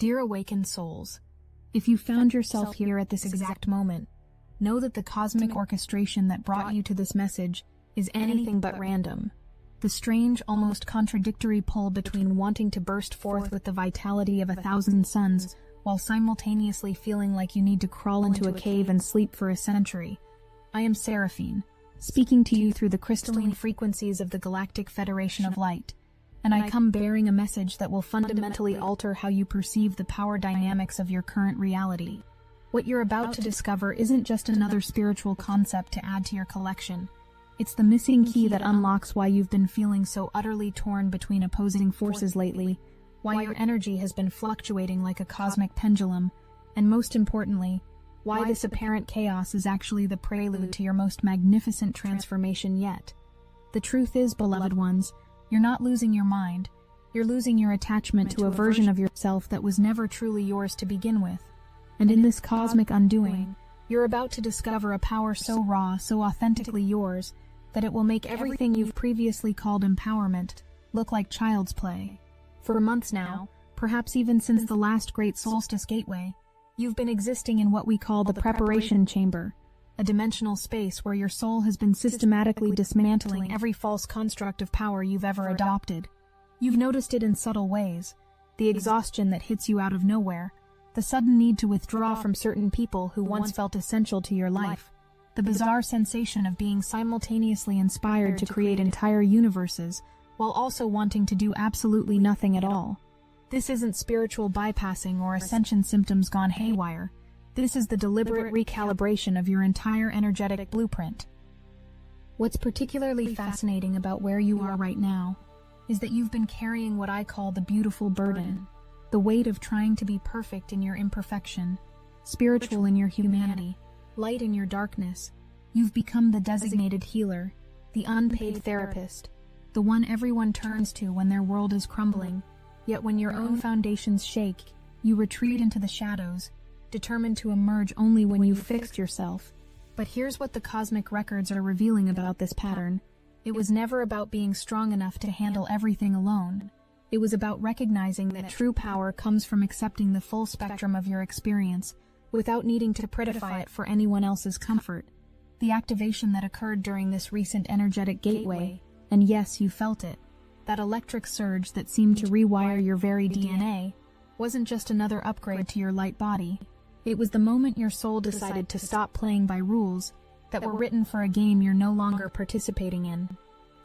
Dear awakened souls, if you found yourself here at this exact moment, know that the cosmic orchestration that brought you to this message is anything but random. The strange, almost contradictory pull between wanting to burst forth with the vitality of 1,000 suns while simultaneously feeling like you need to crawl into a cave and sleep for a century. I am Seraphine, speaking to you through the crystalline frequencies of the Galactic Federation of Light, and I come bearing a message that will fundamentally alter how you perceive the power dynamics of your current reality. What you're about to discover isn't just another spiritual concept to add to your collection. It's the missing key that unlocks why you've been feeling so utterly torn between opposing forces lately, why your energy has been fluctuating like a cosmic pendulum, and most importantly, why this apparent chaos is actually the prelude to your most magnificent transformation yet. The truth is, beloved ones, you're not losing your mind, you're losing your attachment to a version of yourself that was never truly yours to begin with. And in this cosmic undoing, you're about to discover a power so raw, so authentically yours, that it will make everything you've previously called empowerment look like child's play. For months now, perhaps even since the last great solstice gateway, you've been existing in what we call the preparation chamber, a dimensional space where your soul has been systematically dismantling every false construct of power you've ever adopted. You've noticed it in subtle ways, the exhaustion that hits you out of nowhere, the sudden need to withdraw from certain people who once felt essential to your life, the bizarre sensation of being simultaneously inspired to create entire universes while also wanting to do absolutely nothing at all. This isn't spiritual bypassing or ascension symptoms gone haywire. This is the deliberate recalibration of your entire energetic blueprint. What's particularly fascinating about where you are right now is that you've been carrying what I call the beautiful burden, the weight of trying to be perfect in your imperfection, spiritual in your humanity, light in your darkness. You've become the designated healer, the unpaid therapist, the one everyone turns to when their world is crumbling. Yet when your own foundations shake, you retreat into the shadows, determined to emerge only when you've fixed yourself. But here's what the cosmic records are revealing about this pattern. It was never about being strong enough to handle everything alone. It was about recognizing that true power comes from accepting the full spectrum of your experience, without needing to prettify it for anyone else's comfort. The activation that occurred during this recent energetic gateway, and yes, you felt it, that electric surge that seemed to rewire your very DNA, wasn't just another upgrade to your light body. It was the moment your soul decided to stop playing by rules that were written for a game you're no longer participating in.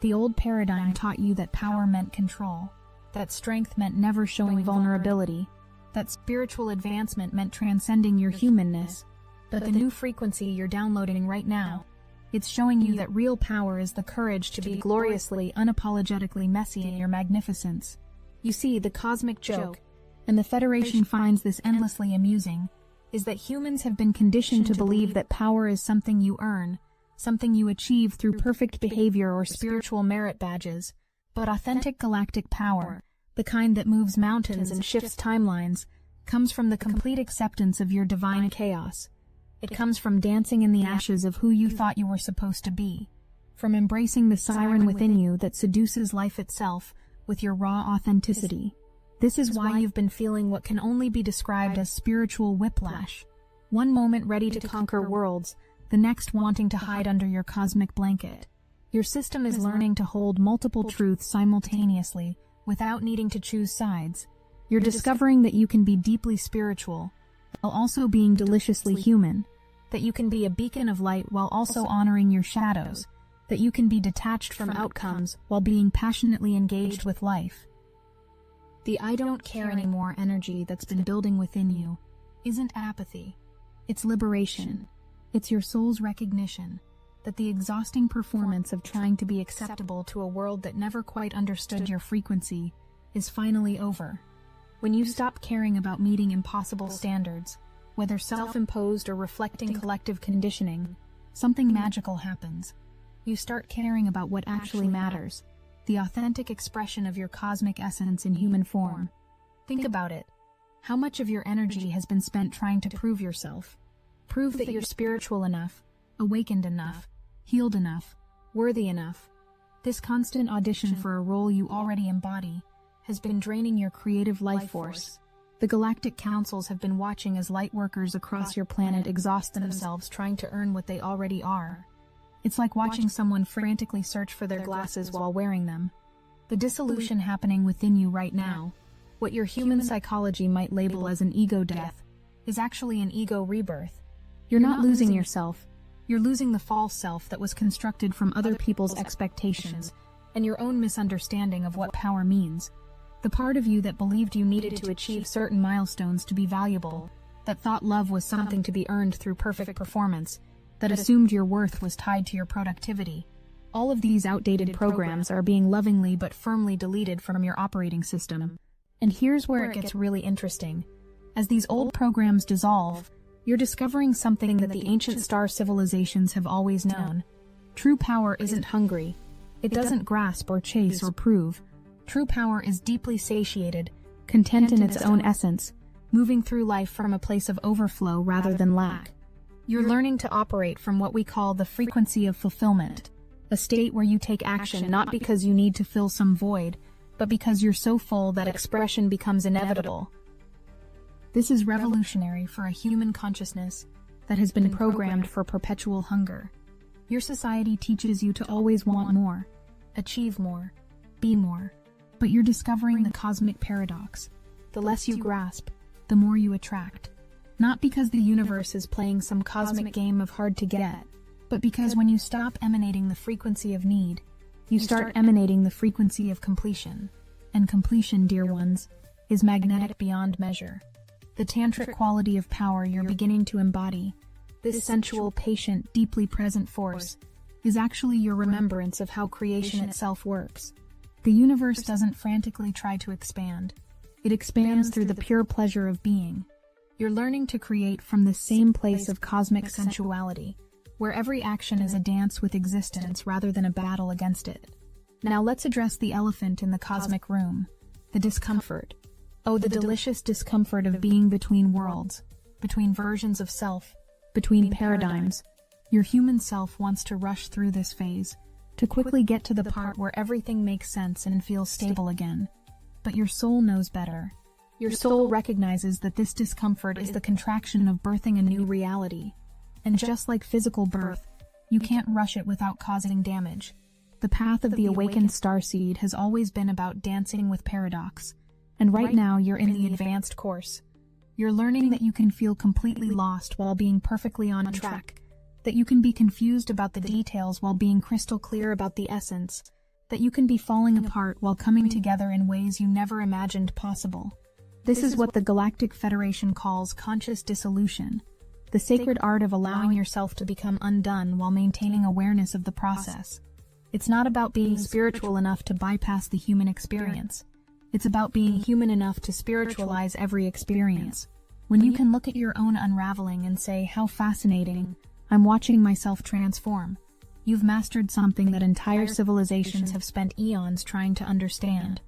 The old paradigm taught you that power meant control, that strength meant never showing vulnerability, that spiritual advancement meant transcending your humanness. But the new frequency you're downloading right now, it's showing you that real power is the courage to be gloriously, unapologetically messy in your magnificence. You see, the cosmic joke, and the Federation finds this endlessly amusing, is that humans have been conditioned to believe that power is something you earn, something you achieve through perfect behavior or spiritual merit badges. But authentic galactic power, the kind that moves mountains and shifts timelines, comes from the complete acceptance of your divine chaos. It comes from dancing in the ashes of who you thought you were supposed to be, from embracing the siren within you that seduces life itself with your raw authenticity. This is why you've been feeling what can only be described as spiritual whiplash. One moment ready to conquer worlds, the next wanting to hide under your cosmic blanket. Your system is learning to hold multiple truths simultaneously without needing to choose sides. You're discovering that you can be deeply spiritual while also being deliciously human, that you can be a beacon of light while also honoring your shadows, that you can be detached from outcomes while being passionately engaged with life. The I don't care anymore energy that's been building within you isn't apathy, it's liberation. It's your soul's recognition that the exhausting performance of trying to be acceptable to a world that never quite understood your frequency is finally over. When you stop caring about meeting impossible standards, whether self-imposed or reflecting collective conditioning, something magical happens. You start caring about what actually matters, the authentic expression of your cosmic essence in human form. Think about it. How much of your energy has been spent trying to prove yourself? Prove that you're spiritual enough, awakened enough, healed enough, worthy enough. This constant audition for a role you already embody has been draining your creative life force. The galactic councils have been watching as light workers across your planet exhaust themselves trying to earn what they already are. It's like watching someone frantically search for their glasses while wearing them. The dissolution happening within you right now, what your human psychology might label as an ego death, is actually an ego rebirth. You're not losing yourself. You're losing the false self that was constructed from other people's expectations and your own misunderstanding of what power means. The part of you that believed you needed to achieve certain milestones to be valuable, that thought love was something to be earned through perfect performance, that assumed your worth was tied to your productivity. All of these outdated programs are being lovingly but firmly deleted from your operating system. And here's where it gets really interesting. As these old programs dissolve, you're discovering something that the ancient star civilizations have always known. True power isn't hungry. It doesn't grasp or chase or prove. True power is deeply satiated, content in its own essence, moving through life from a place of overflow rather than lack. You're learning to operate from what we call the frequency of fulfillment, a state where you take action not because you need to fill some void, but because you're so full that expression becomes inevitable. This is revolutionary for a human consciousness that has been programmed for perpetual hunger. Your society teaches you to always want more, achieve more, be more. But you're discovering the cosmic paradox. The less you grasp, the more you attract. Not because the universe is playing some cosmic game of hard to get, but because when you stop emanating the frequency of need, you start emanating the frequency of completion. And completion, dear ones, is magnetic beyond measure. The tantric quality of power you're beginning to embody, this sensual, patient, deeply present force, is actually your remembrance of how creation itself works. The universe doesn't frantically try to expand. It expands through the pure pleasure of being. You're learning to create from the same place of cosmic sensuality, where every action is a dance with existence rather than a battle against it. Now let's address the elephant in the cosmic room, the discomfort. Oh, the delicious discomfort of being between worlds, between versions of self, between paradigms. Your human self wants to rush through this phase, to quickly get to the part where everything makes sense and feels stable again. But your soul knows better. Your soul recognizes that this discomfort is the contraction of birthing a new reality. And just like physical birth, you can't rush it without causing damage. The path of the awakened starseed has always been about dancing with paradox. And right now you're in the advanced course. You're learning that you can feel completely lost while being perfectly on track. That you can be confused about the details while being crystal clear about the essence, that you can be falling apart while coming together in ways you never imagined possible. This is what the Galactic Federation calls conscious dissolution, the sacred art of allowing yourself to become undone while maintaining awareness of the process. It's not about being spiritual enough to bypass the human experience. It's about being human enough to spiritualize every experience. When you can look at your own unraveling and say, how fascinating, I'm watching myself transform. You've mastered something that entire civilizations have spent eons trying to understand.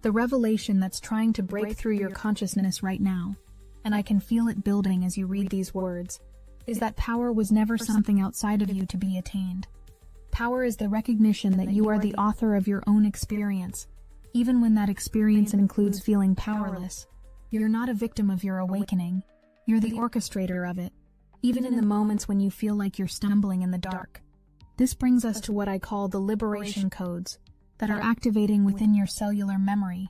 The revelation that's trying to break through your consciousness right now, and I can feel it building as you read these words, is that power was never something outside of you to be attained. Power is the recognition that you are the author of your own experience, even when that experience includes feeling powerless. You're not a victim of your awakening. You're the orchestrator of it, even in the moments when you feel like you're stumbling in the dark. This brings us to what I call the liberation codes that are activating within your cellular memory.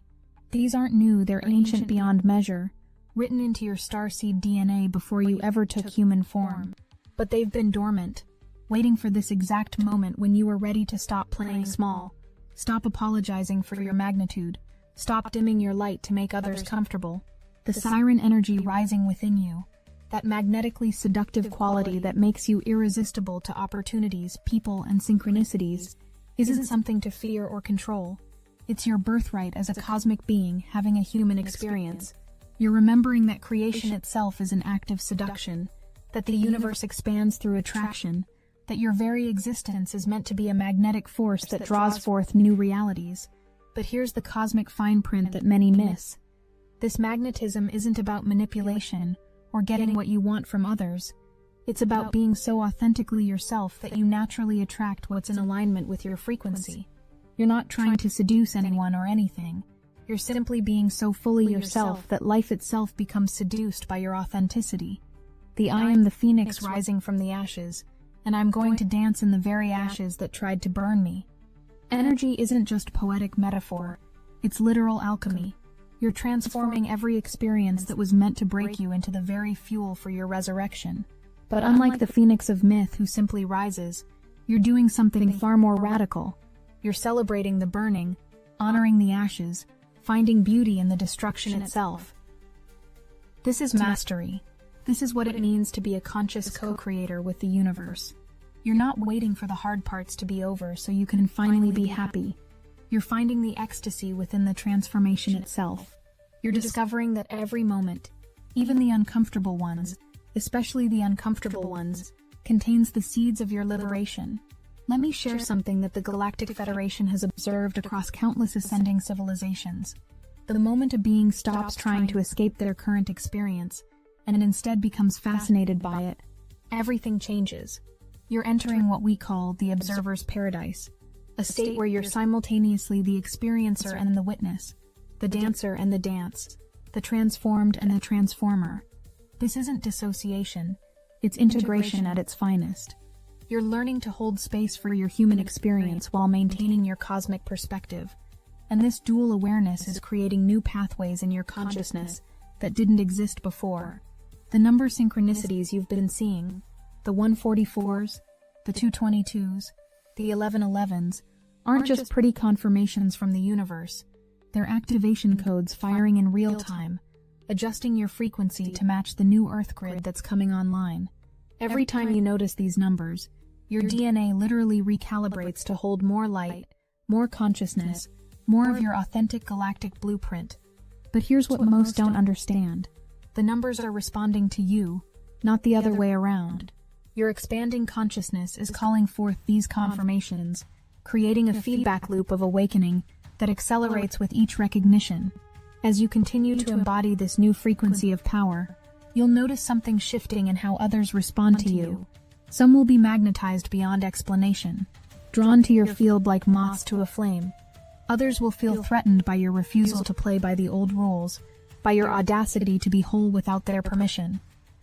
These aren't new, they're ancient beyond measure, written into your starseed DNA before you ever took human form. But they've been dormant, waiting for this exact moment when you were ready to stop playing small, stop apologizing for your magnitude, stop dimming your light to make others comfortable. The siren energy rising within you, that magnetically seductive quality that makes you irresistible to opportunities, people, and synchronicities, isn't something to fear or control. It's your birthright as a cosmic being having a human experience. You're remembering that creation itself is an act of seduction, that the universe expands through attraction, that your very existence is meant to be a magnetic force that draws forth new realities. But here's the cosmic fine print that many miss. This magnetism isn't about manipulation or getting what you want from others. It's about being so authentically yourself that you naturally attract what's in alignment with your frequency. You're not trying to seduce anyone or anything. You're simply being so fully yourself that life itself becomes seduced by your authenticity. I am the phoenix rising from the ashes, and I'm going to dance in the very ashes that tried to burn me. Energy isn't just poetic metaphor, it's literal alchemy. You're transforming every experience that was meant to break you into the very fuel for your resurrection. But unlike the phoenix of myth who simply rises, you're doing something far more radical. You're celebrating the burning, honoring the ashes, finding beauty in the destruction itself. This is mastery. This is what it means to be a conscious co-creator with the universe. You're not waiting for the hard parts to be over so you can finally be happy. You're finding the ecstasy within the transformation itself. You're discovering that every moment, even the uncomfortable ones, especially the uncomfortable ones, contains the seeds of your liberation. Let me share something that the Galactic Federation has observed across countless ascending civilizations. The moment a being stops trying to escape their current experience, and instead becomes fascinated by it, everything changes. You're entering what we call the observer's paradise, a state where you're simultaneously the experiencer and the witness, the dancer and the dance, the transformed and the transformer. This isn't dissociation, it's integration at its finest. You're learning to hold space for your human experience while maintaining your cosmic perspective, and this dual awareness is creating new pathways in your consciousness that didn't exist before. The number synchronicities you've been seeing, the 144s, the 222s, the 1111s, aren't just pretty confirmations from the universe. They're activation codes firing in real time, adjusting your frequency to match the new Earth grid that's coming online. Every time you notice these numbers, your DNA literally recalibrates to hold more light, more consciousness, more of your authentic galactic blueprint. But here's what most don't understand. The numbers are responding to you, not the other way around. Your expanding consciousness is calling forth these confirmations, creating a feedback loop of awakening that accelerates with each recognition. As you continue to embody this new frequency of power, you'll notice something shifting in how others respond to you. Some will be magnetized beyond explanation, drawn to your field like moths to a flame. Others will feel threatened by your refusal to play by the old rules, by your audacity to be whole without their permission.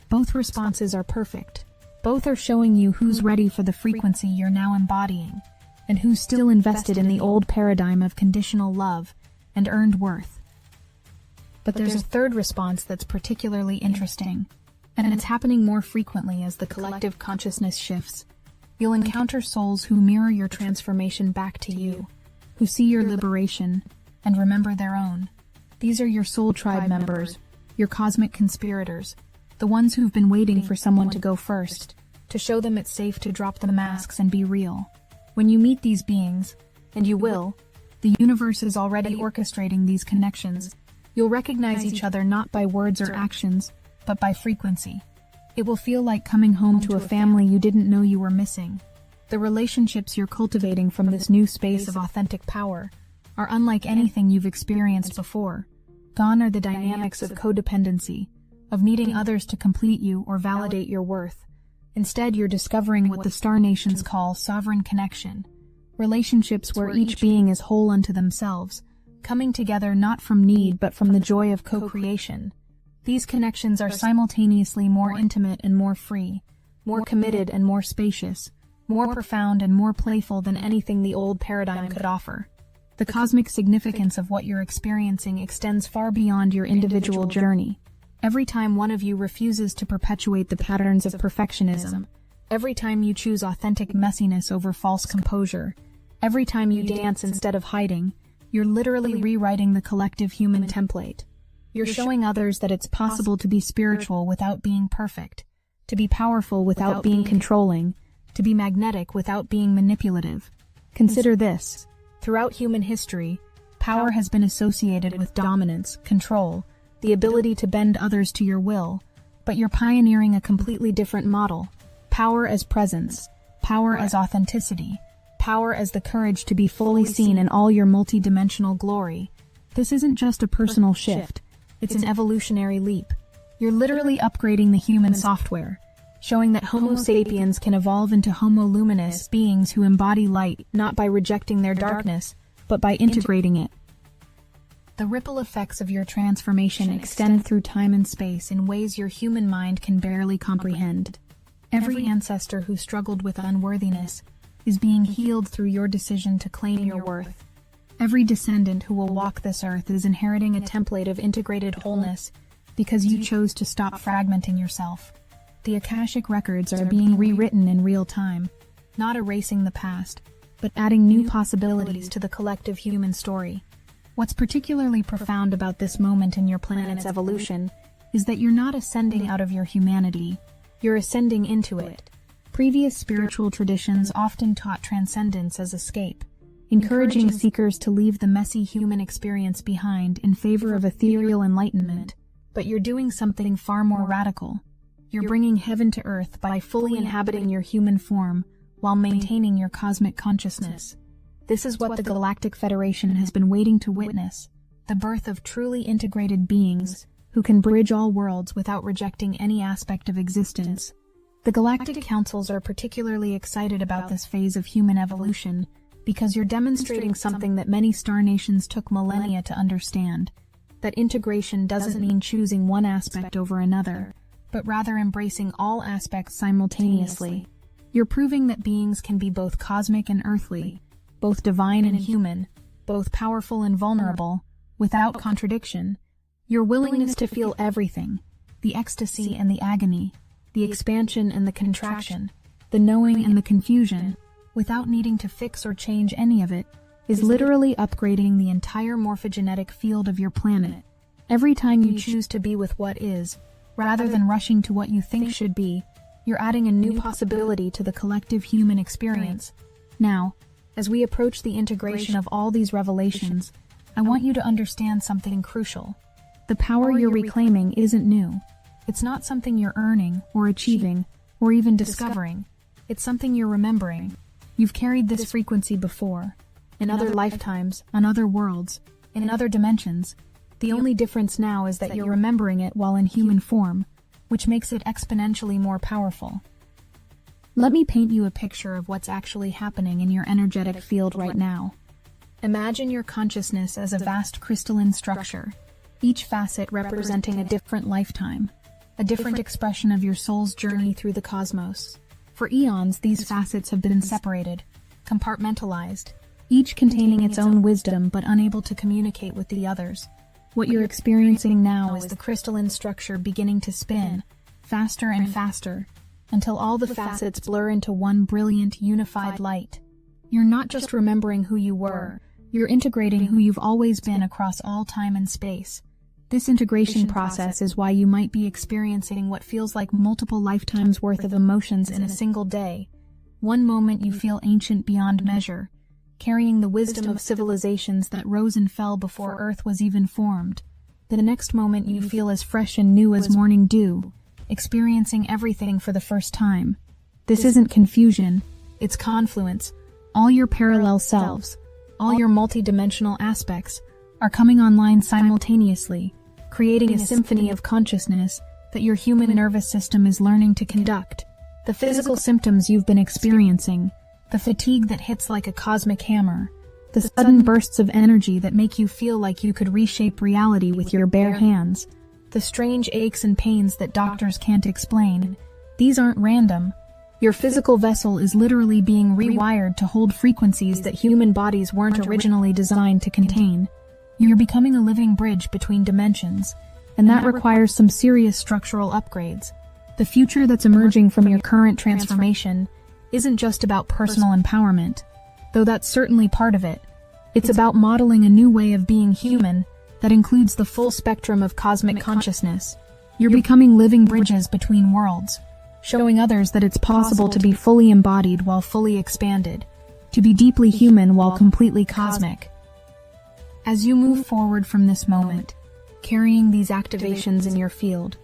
Both responses are perfect. Both are showing you who's ready for the frequency you're now embodying, and who's still invested in the old paradigm of conditional love and earned worth. But there's a third response that's particularly interesting, and it's happening more frequently as the collective consciousness shifts. You'll encounter souls who mirror your transformation back to you, who see your liberation and remember their own. These are your soul tribe members, your cosmic conspirators, the ones who've been waiting for someone to go first, to show them it's safe to drop the masks and be real. When you meet these beings, and you will, the universe is already orchestrating these connections. You'll recognize each other not by words or actions, but by frequency. It will feel like coming home to a family you didn't know you were missing. The relationships you're cultivating from this new space of authentic power are unlike anything you've experienced before. Gone are the dynamics of codependency, of needing others to complete you or validate your worth. Instead, you're discovering what the star nations call sovereign connection, relationships where each being is whole unto themselves, coming together not from need but from the joy of co-creation. These connections are simultaneously more intimate and more free, more committed and more spacious, more profound and more playful than anything the old paradigm could offer. The cosmic significance of what you're experiencing extends far beyond your individual journey. Every time one of you refuses to perpetuate the patterns of perfectionism, every time you choose authentic messiness over false composure, every time you dance instead of hiding, you're literally rewriting the collective human template. You're showing others that it's possible to be spiritual without being perfect, to be powerful without being controlling, to be magnetic without being manipulative. Consider this. Throughout human history, power has been associated with dominance, control, the ability to bend others to your will, but you're pioneering a completely different model. Power as presence, power as authenticity, power as the courage to be fully seen in all your multidimensional glory. This isn't just a personal shift, it's an evolutionary leap. You're literally upgrading the human software, showing that Homo sapiens can evolve into Homo luminous beings who embody light not by rejecting their darkness, but by integrating it. The ripple effects of your transformation extend through time and space in ways your human mind can barely comprehend. Every ancestor who struggled with unworthiness is being healed through your decision to claim your worth. Every descendant who will walk this earth is inheriting a template of integrated wholeness because you chose to stop fragmenting yourself. The Akashic records are being rewritten in real time, not erasing the past, but adding new possibilities to the collective human story. What's particularly profound about this moment in your planet's evolution is that you're not ascending out of your humanity, you're ascending into it. Previous spiritual traditions often taught transcendence as escape, encouraging seekers to leave the messy human experience behind in favor of ethereal enlightenment. But you're doing something far more radical. You're bringing heaven to earth by fully inhabiting your human form while maintaining your cosmic consciousness. This is what the Galactic Federation has been waiting to witness, the birth of truly integrated beings who can bridge all worlds without rejecting any aspect of existence. The Galactic Councils are particularly excited about this phase of human evolution because you're demonstrating something that many star nations took millennia to understand, that integration doesn't mean choosing one aspect over another, but rather embracing all aspects simultaneously. You're proving that beings can be both cosmic and earthly, both divine and human, both powerful and vulnerable, without contradiction. Your willingness to feel everything, the ecstasy and the agony, the expansion and the contraction, the knowing and the confusion, without needing to fix or change any of it, is literally upgrading the entire morphogenetic field of your planet. Every time you choose to be with what is, rather than rushing to what you think should be, you're adding a new possibility to the collective human experience. Now, as we approach the integration of all these revelations, I want you to understand something crucial. The power you're reclaiming isn't new. It's not something you're earning, or achieving, or even discovering. It's something you're remembering. You've carried this frequency before, in other lifetimes, on other worlds, in other dimensions. The only difference now is that you're remembering it while in human form, which makes it exponentially more powerful. Let me paint you a picture of what's actually happening in your energetic field right now. Imagine your consciousness as a vast crystalline structure, each facet representing a different lifetime, a different expression of your soul's journey through the cosmos. For eons, these facets have been separated, compartmentalized, each containing its own wisdom but unable to communicate with the others. What you're experiencing now is the crystalline structure beginning to spin, faster and faster, until all the facets blur into one brilliant, unified light. You're not just remembering who you were, you're integrating who you've always been across all time and space. This integration process is why you might be experiencing what feels like multiple lifetimes worth of emotions in a single day. One moment you feel ancient beyond measure, carrying the wisdom of civilizations that rose and fell before Earth was even formed. The next moment you feel as fresh and new as morning dew, experiencing everything for the first time. This isn't confusion, it's confluence. All your parallel selves, all your multidimensional aspects, are coming online simultaneously, creating a symphony of consciousness that your human nervous system is learning to conduct. The physical symptoms you've been experiencing, the fatigue that hits like a cosmic hammer, the sudden bursts of energy that make you feel like you could reshape reality with your bare hands, the strange aches and pains that doctors can't explain. These aren't random. Your physical vessel is literally being rewired to hold frequencies that human bodies weren't originally designed to contain. You're becoming a living bridge between dimensions, and that requires some serious structural upgrades. The future that's emerging from your current transformation isn't just about personal empowerment, though that's certainly part of it. It's about modeling a new way of being human that includes the full spectrum of cosmic consciousness. You're becoming living bridges between worlds, showing others that it's possible to be fully embodied while fully expanded, to be deeply human while completely cosmic. As you move forward from this moment, carrying these activations in your field,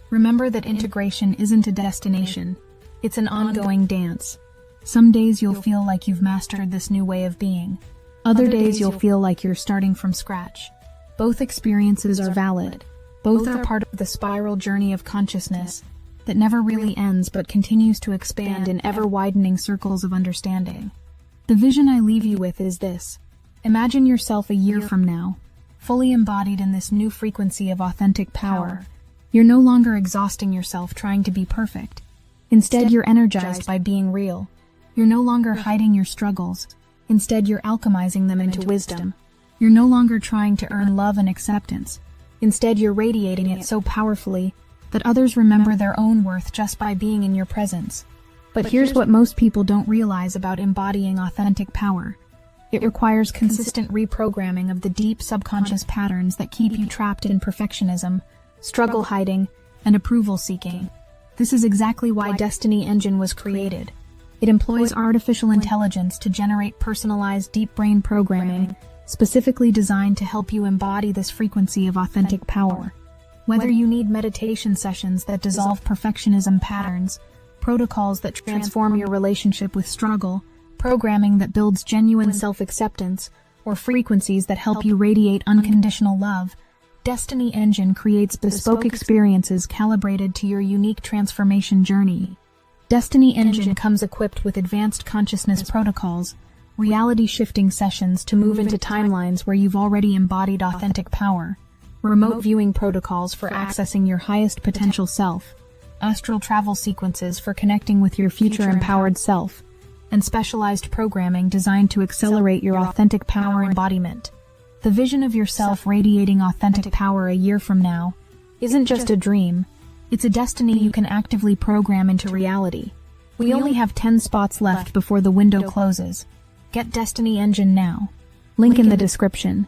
remember that integration isn't a destination, it's an ongoing dance. Some days you'll feel like you've mastered this new way of being. Other days you'll feel like you're starting from scratch. Both experiences are valid. Both are part of the spiral journey of consciousness that never really ends but continues to expand in ever-widening circles of understanding. The vision I leave you with is this. Imagine yourself a year from now, fully embodied in this new frequency of authentic power. You're no longer exhausting yourself trying to be perfect. Instead, you're energized by being real. You're no longer hiding your struggles. Instead, you're alchemizing them into wisdom. You're no longer trying to earn love and acceptance. Instead, you're radiating it so powerfully that others remember their own worth just by being in your presence. But here's what most people don't realize about embodying authentic power. It requires consistent reprogramming of the deep subconscious patterns that keep you trapped in perfectionism, struggle hiding, and approval seeking. This is exactly why Destiny Engine was created. It employs artificial intelligence to generate personalized deep brain programming, specifically designed to help you embody this frequency of authentic power. Whether you need meditation sessions that dissolve perfectionism patterns, protocols that transform your relationship with struggle, programming that builds genuine self-acceptance, or frequencies that help you radiate unconditional love, Destiny Engine creates bespoke experiences calibrated to your unique transformation journey. Destiny Engine comes equipped with advanced consciousness protocols, reality-shifting sessions to move into timelines where you've already embodied authentic power, remote viewing protocols for accessing your highest potential self, astral travel sequences for connecting with your future empowered self, and specialized programming designed to accelerate your authentic power embodiment. The vision of yourself radiating authentic power a year from now isn't just a dream, it's a destiny you can actively program into reality. We only have 10 spots left before the window closes. Get Destiny Engine now. Link in the description.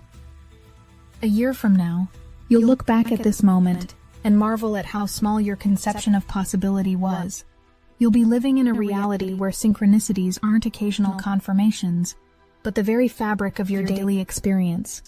A year from now, you'll look back at this moment and marvel at how small your conception of possibility was. You'll be living in a reality where synchronicities aren't occasional confirmations, but the very fabric of your daily experience.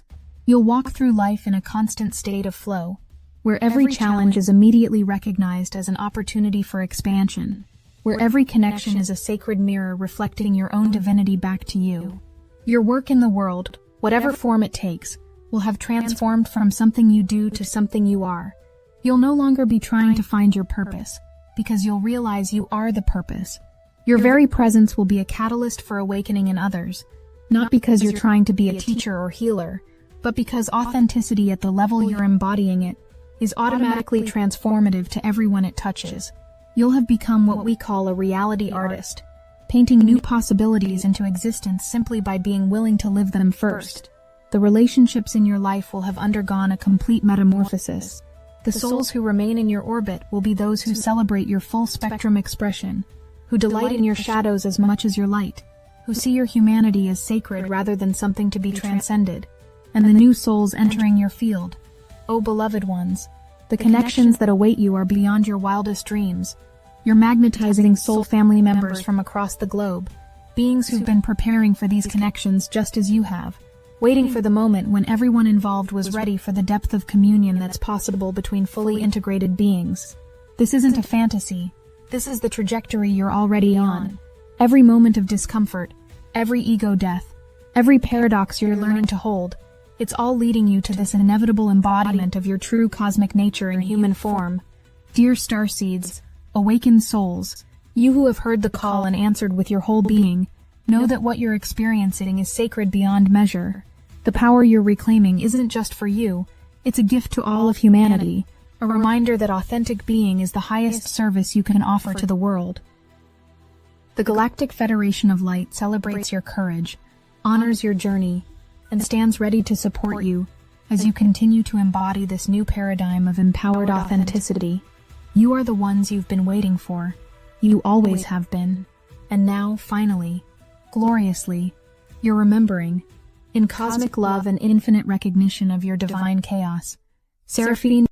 You'll walk through life in a constant state of flow, where every challenge is immediately recognized as an opportunity for expansion, where every connection is a sacred mirror reflecting your own divinity back to you. Your work in the world, whatever form it takes, will have transformed from something you do to something you are. You'll no longer be trying to find your purpose, because you'll realize you are the purpose. Your very presence will be a catalyst for awakening in others, not because you're trying to be a teacher or healer, but because authenticity at the level you're embodying it is automatically transformative to everyone it touches. You'll have become what we call a reality artist, painting new possibilities into existence simply by being willing to live them first. The relationships in your life will have undergone a complete metamorphosis. The souls who remain in your orbit will be those who celebrate your full spectrum expression, who delight in your shadows as much as your light, who see your humanity as sacred rather than something to be transcended. And the new souls entering your field, oh beloved ones, the connections that await you are beyond your wildest dreams. You're magnetizing soul family members from across the globe, beings who've been preparing for these connections just as you have, waiting for the moment when everyone involved was ready for the depth of communion that's possible between fully integrated beings. This isn't a fantasy. This is the trajectory you're already on. Every moment of discomfort, every ego death, every paradox you're learning to hold, it's all leading you to this inevitable embodiment of your true cosmic nature in human form. Dear Starseeds, awakened souls, you who have heard the call and answered with your whole being, know that what you're experiencing is sacred beyond measure. The power you're reclaiming isn't just for you, it's a gift to all of humanity, a reminder that authentic being is the highest service you can offer to the world. The Galactic Federation of Light celebrates your courage, honors your journey, and stands ready to support you as you continue to embody this new paradigm of empowered authenticity. You are the ones you've been waiting for. You always have been. And now, finally, gloriously, you're remembering, in cosmic love and infinite recognition of your divine chaos, Seraphine